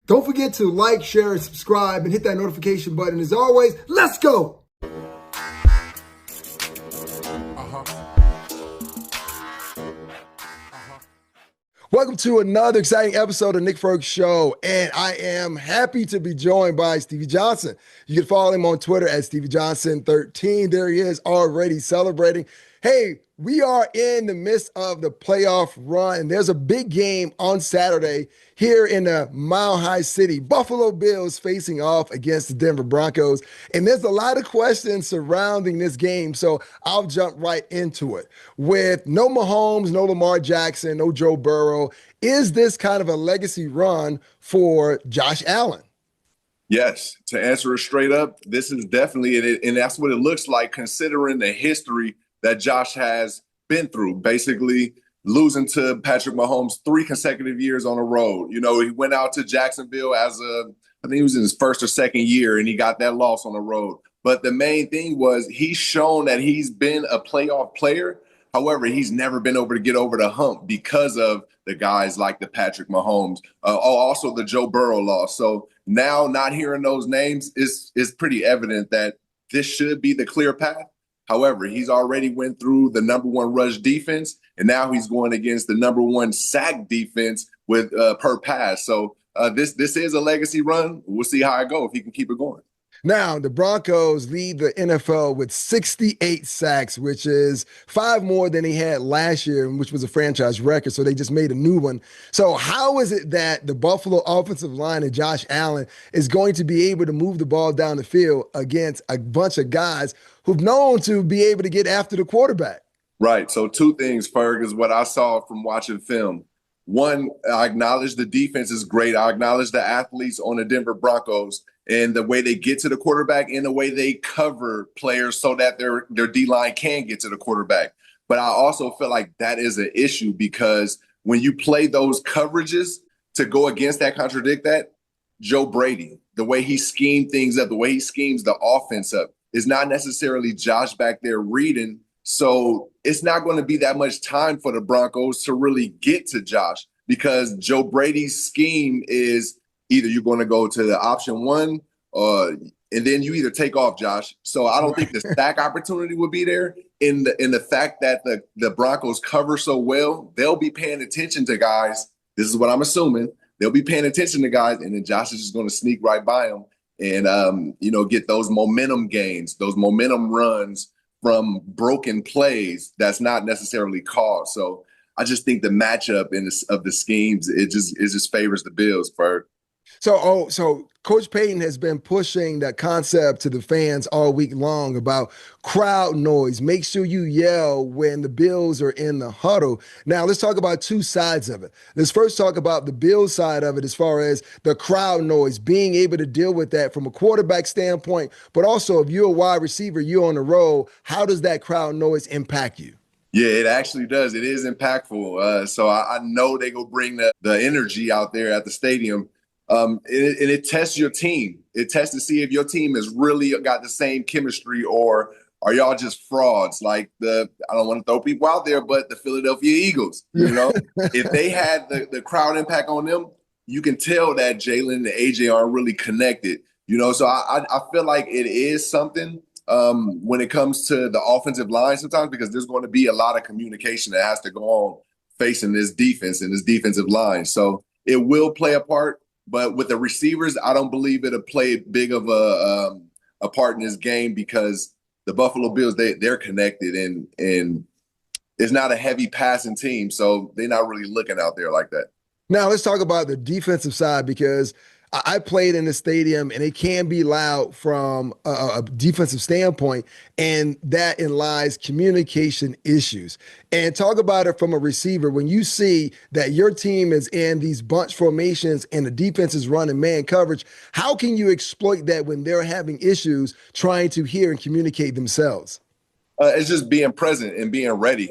Don't forget to like, share, and subscribe, and hit that notification button. As always, let's go! Welcome to another exciting episode of Nick Ferg Show, and I am happy to be joined by Stevie Johnson. You can follow him on Twitter at Stevie Johnson 13. There he is, already celebrating. Hey, we are in the midst of the playoff run, and there's a big game on Saturday here in the Mile High City. Buffalo Bills facing off against the Denver Broncos, and there's a lot of questions surrounding this game, so I'll jump right into it. With no Mahomes, no Lamar Jackson, no Joe Burrow, is this kind of a legacy run for Josh Allen? Yes, to answer it straight up, this is definitely it, and that's what it looks like considering the history that Josh has been through, basically losing to Patrick Mahomes 3 consecutive years on the road. You know, he went out to Jacksonville I think he was in his first or second year, and he got that loss on the road. But the main thing was he's shown that he's been a playoff player. However, he's never been able to get over the hump because of the guys like the Patrick Mahomes, also the Joe Burrow loss. So now not hearing those names is pretty evident that this should be the clear path. However, he's already went through the number 1 rush defense, and now he's going against the number 1 sack defense with per pass. So this is a legacy run. We'll see how it goes if he can keep it going. Now, the Broncos lead the NFL with 68 sacks, which is 5 more than he had last year, which was a franchise record. So they just made a new one. So how is it that the Buffalo offensive line and Josh Allen is going to be able to move the ball down the field against a bunch of guys who've known to be able to get after the quarterback? Right. So 2 things, Ferg, is what I saw from watching film. One, I acknowledge the defense is great. I acknowledge the athletes on the Denver Broncos and the way they get to the quarterback and the way they cover players so that their D-line can get to the quarterback. But I also feel like that is an issue because when you play those coverages to go against that, contradict that, Joe Brady, the way he schemed things up, the way he schemes the offense up, is not necessarily Josh back there reading. So it's not going to be that much time for the Broncos to really get to Josh because Joe Brady's scheme is either you're going to go to the option 1 and then you either take off Josh. So I don't think the sack opportunity will be there. In the fact that the Broncos cover so well, they'll be paying attention to guys. This is what I'm assuming. They'll be paying attention to guys, and then Josh is just going to sneak right by them and, get those momentum gains, those momentum runs from broken plays that's not necessarily called. So I just think the matchup of the schemes, it just favors the Bills for. So Coach Payton has been pushing that concept to the fans all week long about crowd noise. Make sure you yell when the Bills are in the huddle. Now, let's talk about 2 sides of it. Let's first talk about the Bills side of it as far as the crowd noise, being able to deal with that from a quarterback standpoint, but also if you're a wide receiver, you're on the road, how does that crowd noise impact you? Yeah, it actually does. It is impactful. So I know they go bring the energy out there at the stadium. It tests your team. It tests to see if your team has really got the same chemistry or are y'all just frauds like I don't want to throw people out there, but the Philadelphia Eagles, if they had the crowd impact on them, you can tell that Jalen and AJ aren't really connected, so I feel like it is something when it comes to the offensive line sometimes because there's going to be a lot of communication that has to go on facing this defense and this defensive line. So it will play a part. But with the receivers, I don't believe it'll play big of a part in this game because the Buffalo Bills, they're connected and it's not a heavy passing team. So they're not really looking out there like that. Now, let's talk about the defensive side because I played in the stadium and it can be loud from a defensive standpoint, and that in lies communication issues. And talk about it from a receiver. When you see that your team is in these bunch formations and the defense is running man coverage, how can you exploit that when they're having issues trying to hear and communicate themselves? It's just being present and being ready,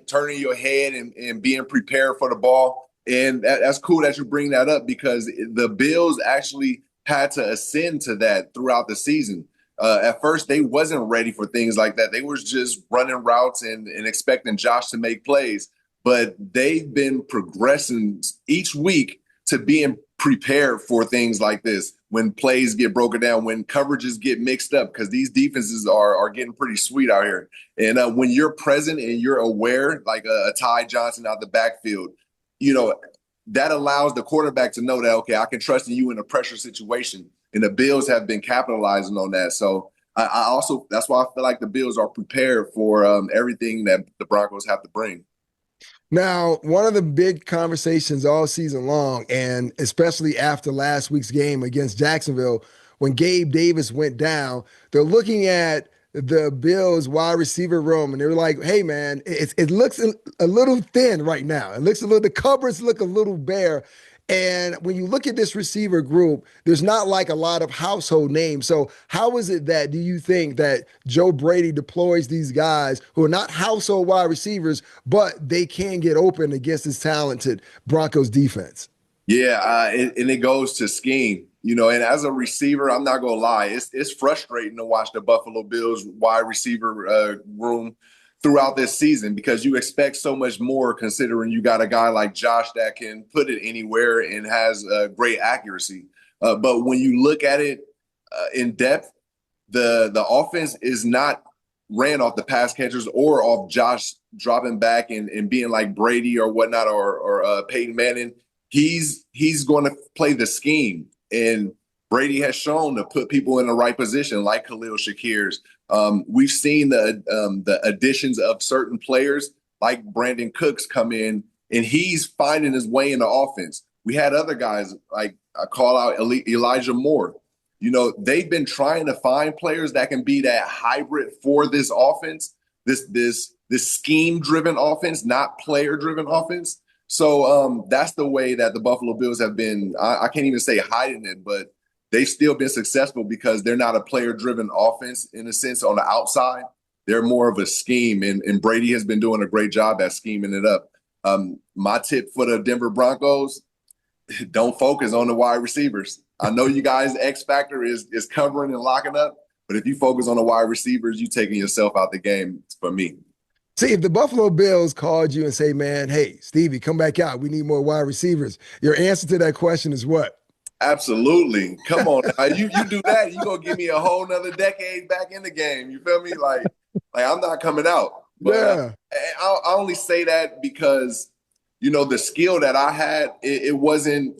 turning your head and being prepared for the ball. And that's cool that you bring that up because the Bills actually had to ascend to that throughout the season. At first, they wasn't ready for things like that. They was just running routes and expecting Josh to make plays. But they've been progressing each week to being prepared for things like this when plays get broken down, when coverages get mixed up, because these defenses are getting pretty sweet out here. And when you're present and you're aware, like a Ty Johnson out the backfield, that allows the quarterback to know that, okay, I can trust in you in a pressure situation. And the Bills have been capitalizing on that. So I also, that's why I feel like the Bills are prepared for everything that the Broncos have to bring. Now, one of the big conversations all season long, and especially after last week's game against Jacksonville, when Gabe Davis went down, they're looking at the Bills wide receiver room, and they were like, "Hey, man, it looks a little thin right now. It looks a little. The cupboards look a little bare." And when you look at this receiver group, there's not like a lot of household names. So, how is it that do you think that Joe Brady deploys these guys who are not household wide receivers, but they can get open against this talented Broncos defense? Yeah, and it goes to scheme, and as a receiver, I'm not gonna lie, it's frustrating to watch the Buffalo Bills wide receiver room throughout this season because you expect so much more considering you got a guy like Josh that can put it anywhere and has great accuracy. But when you look at it in depth, the offense is not ran off the pass catchers or off Josh dropping back and being like Brady or whatnot or Peyton Manning. He's going to play the scheme, and Brady has shown to put people in the right position, like Khalil Shakir's. We've seen the additions of certain players, like Brandon Cooks, come in, and he's finding his way in the offense. We had other guys like I call out Elijah Moore. They've been trying to find players that can be that hybrid for this offense, this scheme-driven offense, not player-driven offense. So that's the way that the Buffalo Bills have been. I can't even say hiding it, but they've still been successful because they're not a player-driven offense in a sense on the outside. They're more of a scheme, and Brady has been doing a great job at scheming it up. My tip for the Denver Broncos, don't focus on the wide receivers. I know you guys' X factor is covering and locking up, but if you focus on the wide receivers, you taking yourself out the game for me. See, if the Buffalo Bills called you and say, "Man, hey, Stevie, come back out. We need more wide receivers," your answer to that question is what? Absolutely. Come on now. You do that, you gonna give me a whole nother decade back in the game. You feel me? Like I'm not coming out. But Yeah. I only say that because the skill that I had, it wasn't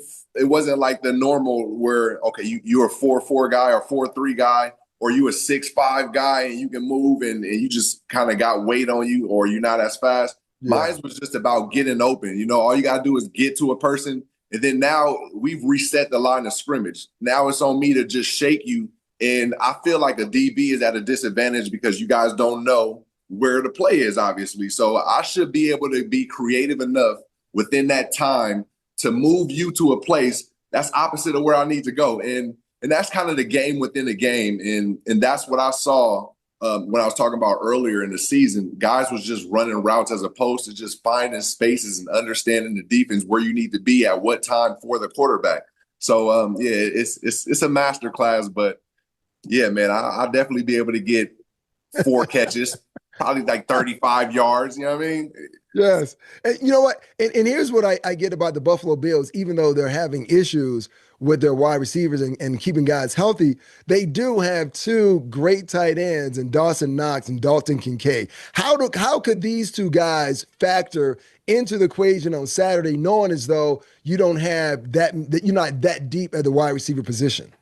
like the normal where okay, you're a 4-4 guy or 4-3 guy, or you a 6'5" guy and you can move and you just kind of got weight on you, or you're not as fast. Yeah. Mine was just about getting open. All you gotta do is get to a person. And then now we've reset the line of scrimmage. Now it's on me to just shake you. And I feel like a DB is at a disadvantage because you guys don't know where the play is, obviously. So I should be able to be creative enough within that time to move you to a place that's opposite of where I need to go. And that's kind of the game within the game. And that's what I saw when I was talking about earlier in the season. Guys was just running routes as opposed to just finding spaces and understanding the defense where you need to be at what time for the quarterback. So yeah, it's a master class, but yeah, man, I'll definitely be able to get 4 catches, probably like 35 yards. You know what I mean? Yes. And you know what? And here's what I get about the Buffalo Bills, even though they're having issues with their wide receivers and keeping guys healthy, they do have two great tight ends in Dawson Knox and Dalton Kincaid. How could these two guys factor into the equation on Saturday, knowing as though you don't have that you're not that deep at the wide receiver position?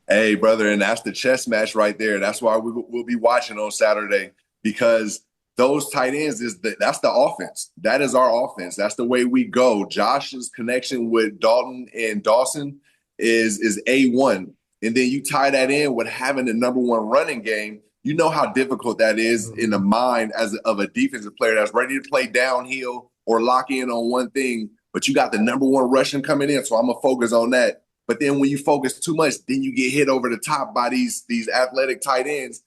Hey, brother, and that's the chess match right there. That's why we'll be watching on Saturday, because those tight ends that's the offense. That is our offense. That's the way we go. Josh's connection with Dalton and Dawson is A1. And then you tie that in with having the number one running game. You know how difficult that is in the mind of a defensive player that's ready to play downhill or lock in on one thing, but you got the number one rushing coming in. So I'm gonna focus on that. But then when you focus too much, then you get hit over the top by these athletic tight ends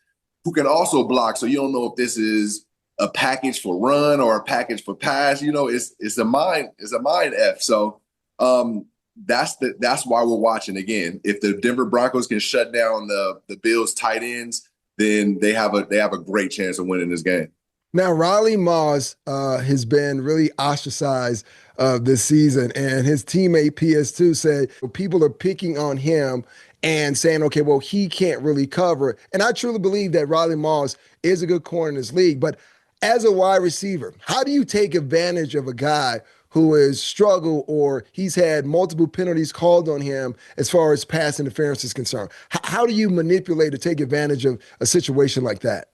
who can also block. So you don't know if this is a package for run or a package for pass. It's a mind F. So that's why we're watching again. If the Denver Broncos can shut down the Bills tight ends, then they have a great chance of winning this game. Now, Riley Moss has been really ostracized of this season. And his teammate PS2 said people are picking on him and saying, okay, well, he can't really cover. And I truly believe that Riley Moss is a good corner in this league. But as a wide receiver, how do you take advantage of a guy who has struggled or he's had multiple penalties called on him as far as pass interference is concerned? How do you manipulate or take advantage of a situation like that?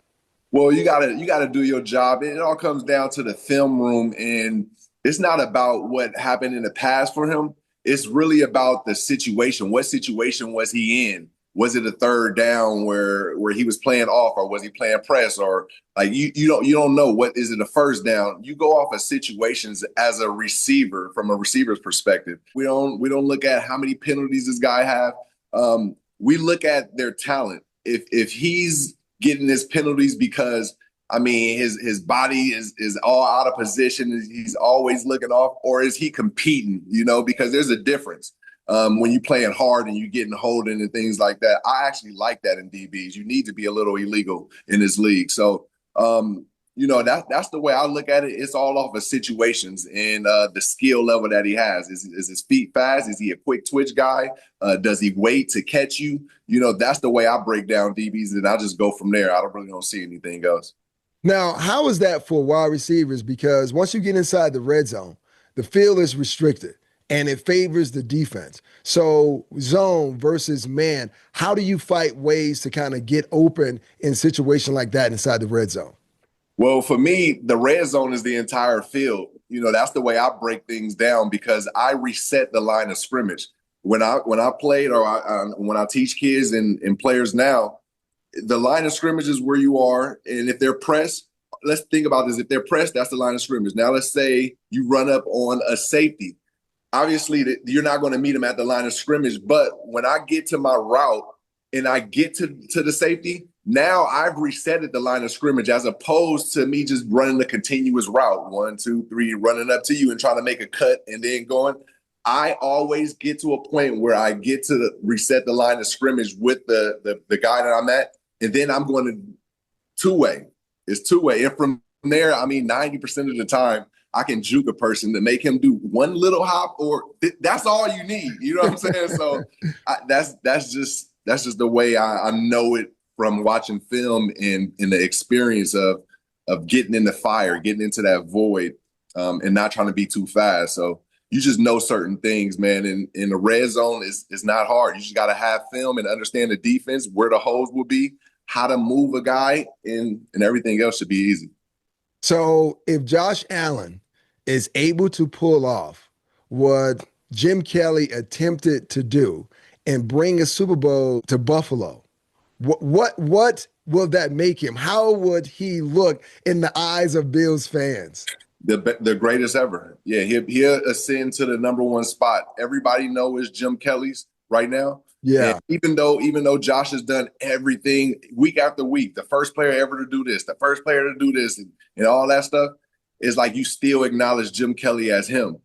Well, you gotta do your job. It all comes down to the film room, and it's not about what happened in the past for him. It's really about the situation. What situation was he in? Was it a third down where he was playing off, or was he playing press, or like you don't know what is it a first down? You go off of situations as a receiver from a receiver's perspective. We don't look at how many penalties this guy have. We look at their talent. If he's getting his penalties because I mean his body is all out of position, he's always looking off, or is he competing? Because there's a difference. When you're playing hard and you're getting holding and things like that. I actually like that in DBs. You need to be a little illegal in this league. So, that's the way I look at it. It's all off of situations and the skill level that he has. Is his feet fast? Is he a quick twitch guy? Does he wait to catch you? That's the way I break down DBs, and I just go from there. I don't see anything else. Now, how is that for wide receivers? Because once you get inside the red zone, the field is restricted and it favors the defense. So, zone versus man, how do you fight ways to kind of get open in a situation like that inside the red zone? Well, for me, the red zone is the entire field. That's the way I break things down because I reset the line of scrimmage. When I played or when I teach kids and players now, the line of scrimmage is where you are. And if they're pressed, let's think about this. If they're pressed, that's the line of scrimmage. Now, let's say you run up on a safety. Obviously, you're not going to meet them at the line of scrimmage. But when I get to my route and I get to the safety, now I've resetted the line of scrimmage as opposed to me just running the continuous route. 1, 2, 3, running up to you and trying to make a cut and then going. I always get to a point where I get to reset the line of scrimmage with the guy that I'm at. And then I'm going to two-way. It's two-way. And from there, 90% of the time, I can juke a person to make him do one little hop, or that's all you need. You know what I'm saying? So that's just the way I know it from watching film and in the experience of getting in the fire, getting into that void, and not trying to be too fast. So you just know certain things, man. And in the red zone is not hard. You just got to have film and understand the defense, where the holes will be, how to move a guy, and everything else should be easy. So if Josh Allen is able to pull off what Jim Kelly attempted to do and bring a Super Bowl to Buffalo, what will that make him? How would he look in the eyes of Bills fans? The greatest ever. Yeah, he'll ascend to the number one spot. Everybody knows Jim Kelly's right now. Yeah. And even though Josh has done everything week after week, the first player ever to do this, the first player to do this, and all that stuff, it's like you still acknowledge Jim Kelly as him.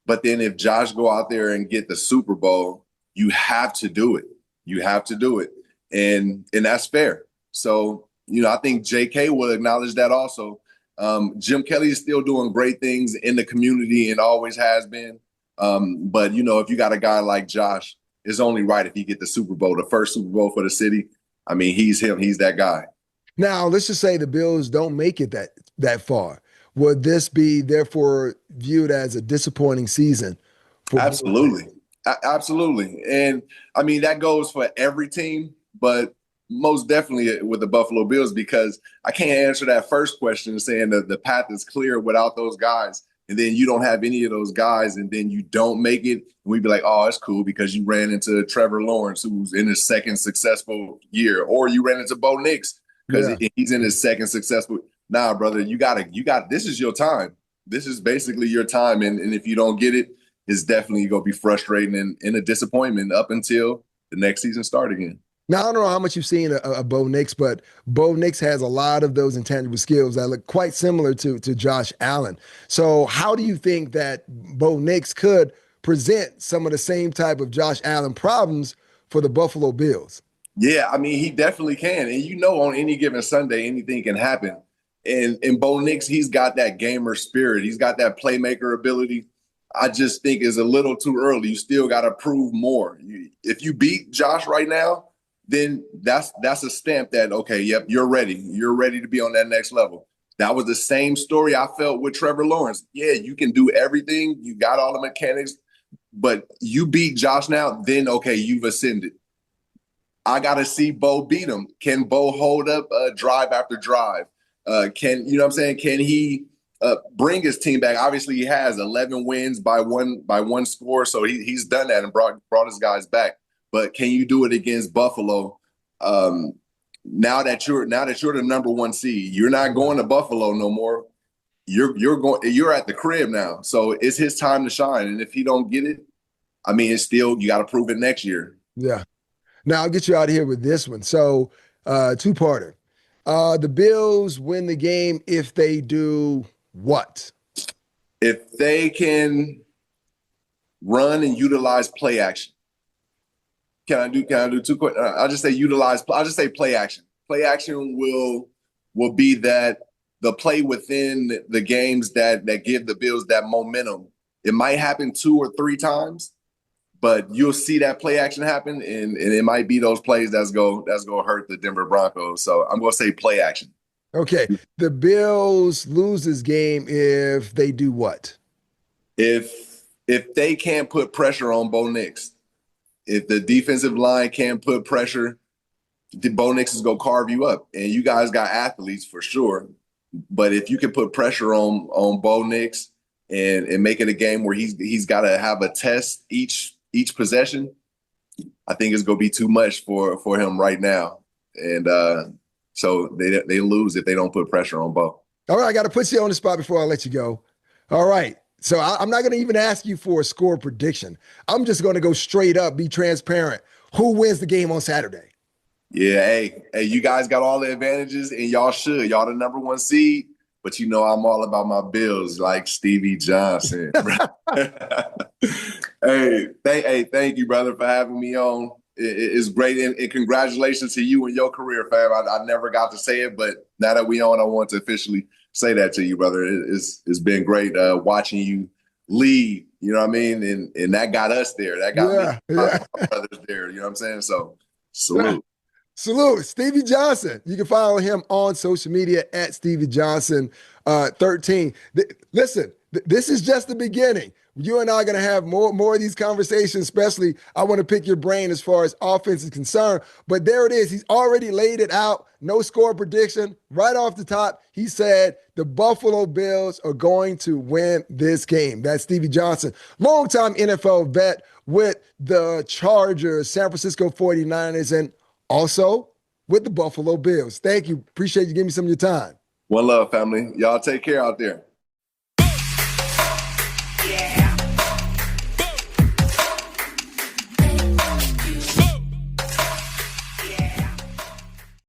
But then if Josh go out there and get the Super Bowl, you have to do it. You have to do it. And that's fair. So, I think JK will acknowledge that also. Jim Kelly is still doing great things in the community and always has been. But, if you got a guy like Josh, it's only right if he get the Super Bowl, the first Super Bowl for the city. He's him. He's that guy. Now, let's just say the Bills don't make it that far. Would this be therefore viewed as a disappointing season? Absolutely. Absolutely. And that goes for every team, but most definitely with the Buffalo Bills, because I can't answer that first question saying that the path is clear without those guys. And then you don't have any of those guys, and then you don't make it. And we'd be like, oh, it's cool because you ran into Trevor Lawrence, who's in his second successful year, or you ran into Bo Nix because he's in his second successful. Nah, brother, you got this is your time. This is basically your time. And if you don't get it, it's definitely going to be frustrating and a disappointment up until the next season start again. Now, I don't know how much you've seen of Bo Nix, but Bo Nix has a lot of those intangible skills that look quite similar to Josh Allen. So how do you think that Bo Nix could present some of the same type of Josh Allen problems for the Buffalo Bills? Yeah, he definitely can. And on any given Sunday, anything can happen. And Bo Nix, he's got that gamer spirit. He's got that playmaker ability. I just think is a little too early. You still got to prove more. If you beat Josh right now, then that's a stamp that, okay, yep, you're ready. You're ready to be on that next level. That was the same story I felt with Trevor Lawrence. Yeah, you can do everything. You got all the mechanics, but you beat Josh now, then, okay, you've ascended. I got to see Bo beat him. Can Bo hold up drive after drive? You know what I'm saying? Can he bring his team back? Obviously, he has 11 wins by one score, so he's done that and brought his guys back. But can you do it against Buffalo? Now that you're the number one seed, you're not going to Buffalo no more. You're at the crib now, so it's his time to shine. And if he don't get it, I mean, it's still, you got to prove it next year. Yeah. Now I'll get you out of here with this one. So, two-parter. The Bills win the game if they do what? If they can run and utilize play action. Can I do two quick? I'll just say utilize. I'll just say play action. Play action will be the play within the games that give the Bills that momentum. It might happen 2 or 3 times, but you'll see that play action happen, and it might be those plays that's going to hurt the Denver Broncos. So I'm going to say play action. Okay. The Bills lose this game if they do what? If they can't put pressure on Bo Nix, if the defensive line can't put pressure, Bo Nix is going to carve you up. And you guys got athletes for sure. But if you can put pressure on Bo Nix and make it a game where he's got to have a test each possession, I think it's going to be too much for him right now. And so they lose if they don't put pressure on Bo. All right, I got to put you on the spot before I let you go. All right. So I'm not going to even ask you for a score prediction. I'm just going to go straight up, be transparent. Who wins the game on Saturday? Yeah, hey, you guys got all the advantages, and y'all should. Y'all the number one seed, but you know I'm all about my Bills, like Stevie Johnson. Thank you, brother, for having me on. It's great, and congratulations to you and your career, fam. I never got to say it, but now that we on, I want to officially say that to you, brother. It's been great watching you lead. You know what I mean? And that got us there. That got my brothers there. You know what I'm saying? So salute. Salute, Stevie Johnson. You can follow him on social media at Stevie Johnson 13. Listen, this is just the beginning. You and I are going to have more of these conversations, especially I want to pick your brain as far as offense is concerned. But there it is. He's already laid it out. No score prediction. Right off the top, he said the Buffalo Bills are going to win this game. That's Stevie Johnson, longtime NFL vet with the Chargers, San Francisco 49ers, and also with the Buffalo Bills. Thank you. Appreciate you giving me some of your time. One love, family. Y'all take care out there.